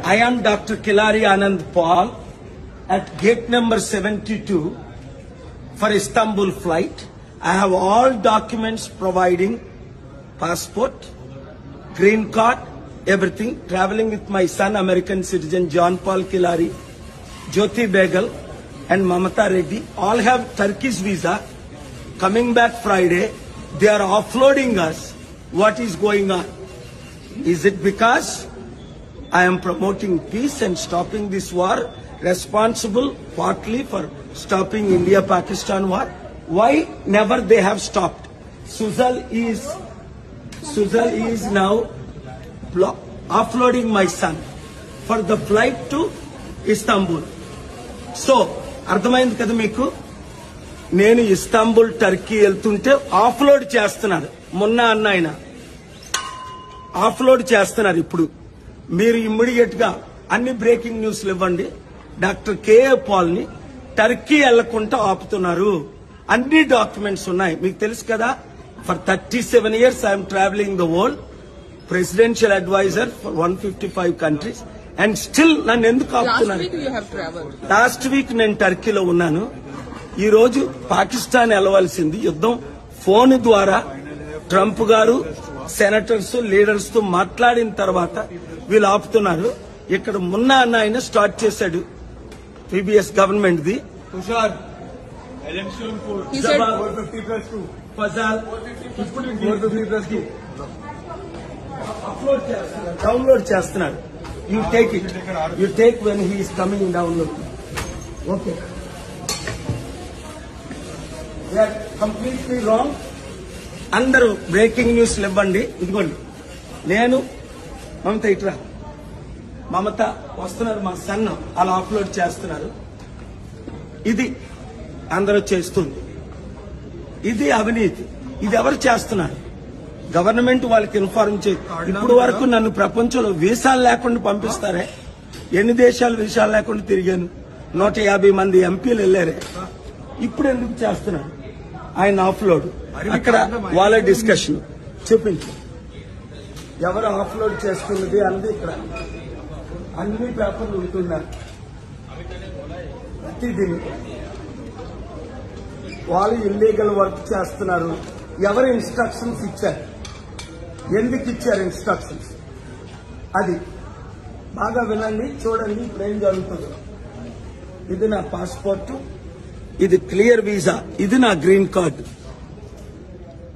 I am Dr. Kilari Anand Paul at gate number 72 for Istanbul flight. I have all documents providing passport, green card, everything. Traveling with my son, American citizen John Paul Kilari, Jyoti Begal and Mamata Reddy. All have Turkish visa. Coming back Friday, they are offloading us. What is going on? Is it because I am promoting peace and stopping this war, responsible partly for stopping India-Pakistan war? Why never they have stopped? Suzal is now offloading my son for the flight to Istanbul. So, అర్థమైంది కదా మీకు? నేను Istanbul Turkey వెళ్తుంటే off-load చేస్తున్నారు. మొన్న అన్న ఆయన off-load చేస్తున్నారు. ఇప్పుడు మీరు ఇమ్మీడియట్ గా అన్ని బ్రేకింగ్ న్యూస్లు ఇవ్వండి. డాక్టర్ కేఏ పాల్ ని టర్కీ వెళ్లకుండా ఆపుతున్నారు. అన్ని డాక్యుమెంట్స్ ఉన్నాయి. మీకు తెలుసు కదా, for 37 years I'm travelling the world, presidential advisor for 155 countries, and still నన్ను ఎందుకు ఆపుతున్నారు? లాస్ట్ వీక్ నేను టర్కీలో ఉన్నాను. ఈ రోజు పాకిస్తాన్ వెళ్లవలసింది యుద్ధం ఫోన్ ద్వారా ట్రంప్ గారు సెనేటర్స్ లీడర్స్ తో మాట్లాడిన తర్వాత వీళ్ళు ఆపుతున్నారు. ఇక్కడ మొన్న అన్న ఆయన స్టార్ట్ చేశాడు పీబీఎస్ గవర్నమెంట్ ది. డౌన్లోడ్ చేస్తున్నారు. You take it, you take when he is coming download. Okay, completely wrong. అందరూ బ్రేకింగ్ న్యూస్లు ఇవ్వండి. ఇదిగోండి, నేను మమత ఇట్రా, మమత వస్తున్నారు, మా సన్ అలా అప్లోడ్ చేస్తున్నారు. ఇది అందరూ చేస్తుంది. ఇది అవినీతి. ఇది ఎవరు చేస్తున్నారు? గవర్నమెంట్ వాళ్ళకి ఇన్ఫార్మ్ చేయి. ఇప్పుడు వరకు నన్ను ప్రపంచంలో వీసాలు లేకుండా పంపిస్తారే? ఎన్ని దేశాలు వీసాలు లేకుండా తిరిగాను? 150 మంది ఎంపీలు వెళ్లారే. ఇప్పుడు ఎందుకు చేస్తున్నారు? ఆయన ఆఫ్లోడ్ అక్కడ వాళ్ళ డిస్కషన్ చూపించు. ఎవరు ఆఫ్లోడ్ చేస్తున్నది అన్నది ఇక్కడ అన్ని పేపర్లు ఉంటున్నారు. ప్రతిదీ వాళ్ళు ఇల్లీగల్ వర్క్ చేస్తున్నారు. ఎవరు ఇన్స్ట్రక్షన్స్ ఇచ్చారు? ఎందుకు ఇచ్చారు ఇన్స్ట్రక్షన్స్? అది బాగా వినండి, చూడండి. ఇప్పుడు ఏం జరుగుతుంది? ఇది నా పాస్పోర్ట్, ఇది క్లియర్ వీసా, ఇది నా green card.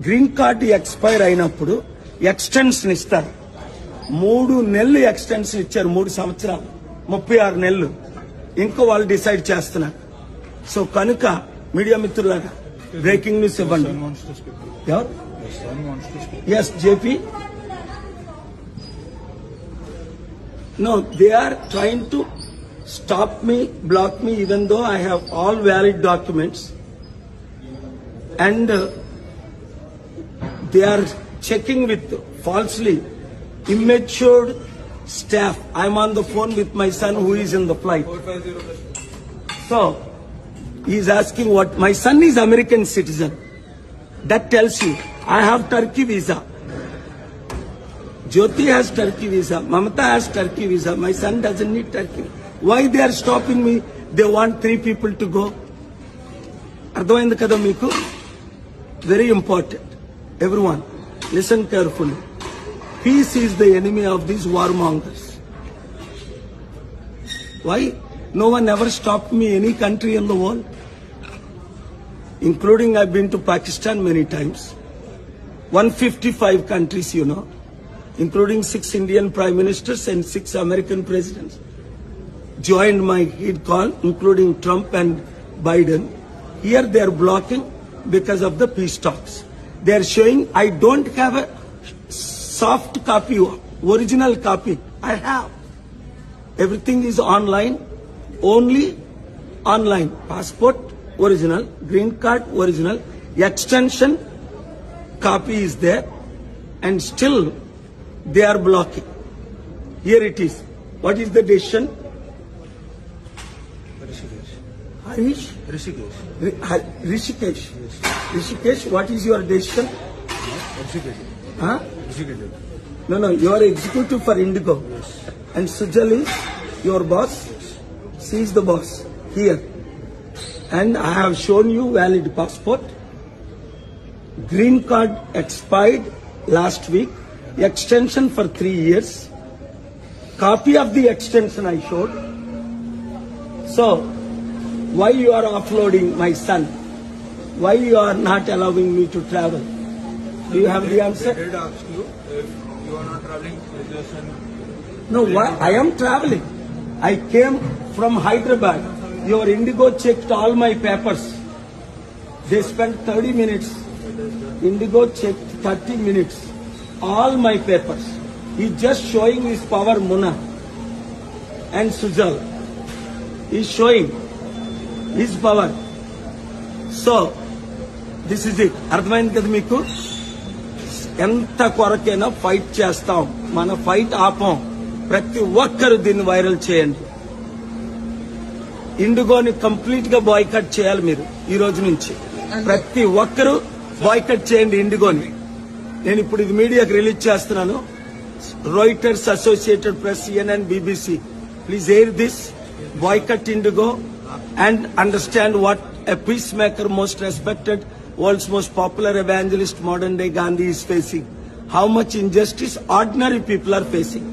Green card expire అయినప్పుడు ఎక్స్టెన్షన్ ఇస్తారు. 3 నెలలు ఎక్స్టెన్షన్ ఇచ్చారు. 3 సంవత్సరాలు, 36 నెలలు. ఇంకో వాళ్ళు డిసైడ్ చేస్తున్నారు. సో కనుక మీడియా మిత్రులారా బ్రేకింగ్ న్యూస్ ఇవ్వండి. ఎవరు? Yes JP. No, they are trying to stop me, block me, even though I have all valid documents, and they are checking with falsely immature staff. I'm on the phone with my son who is in the flight. So he is asking what? My son is American citizen. That tells you I have Turkey visa. Jyoti has Turkey visa. Mamata has Turkey visa. My son doesn't need Turkey. Why they are stopping me? They want 3 people to go. అర్థమైంది కదా మీకు? Very important. Everyone, listen carefully. Peace is the enemy of these warmongers. Why? No one ever stopped me any country in the world, including I've been to Pakistan many times. 155 countries, you know, including 6 Indian prime ministers and 6 American presidents joined my head call, including Trump and Biden. Here they are blocking because of the peace talks. They are showing I don't have a soft copy, original copy. I have. Everything is online, only online. Passport original, green card original, extension copy is there, and still they are blocking. Here it is. What is the decision? Harish? Rishikesh. Rishikesh. Rishikesh, what is your decision? Rishikesh. Huh? Rishikesh. No, you are executive for Indigo. Yes. And Sujal is your boss? Yes. She is the boss here. And I have shown you valid passport. Green card expired last week. Extension for 3 years. Copy of the extension I showed. So, why you are offloading my son? Why you are not allowing me to travel? Do you have the answer? They did ask you if you are not traveling with your son. No, why? I am traveling. I came from Hyderabad. Your Indigo checked all my papers. They spent 30 minutes. Indigo checked 30 minutes. All my papers. He's just showing his power, Muna and Sujal. He's showing his power. So, this is it. అర్థమైంది కదా మీకు? ఎంత కొరకైనా fight చేస్తాం. మన fight ఆపం. ప్రతి ఒక్కరు దీన్ని viral చేయండి. ఇండిగోని కంప్లీట్ గా బాయ్కట్ చేయాలి మీరు ఈ రోజు నుంచి. ప్రతి ఒక్కరు బాయ్కట్ చేయండి ఇండిగోని. నేను ఇప్పుడు ఇది మీడియాకి రిలీజ్ చేస్తున్నాను. Reuters, Associated Press, CNN, BBC. Please air this. Boycott Indigo and understand what a peacemaker, most respected, world's most popular evangelist, modern day Gandhi is facing. How much injustice ordinary people are facing.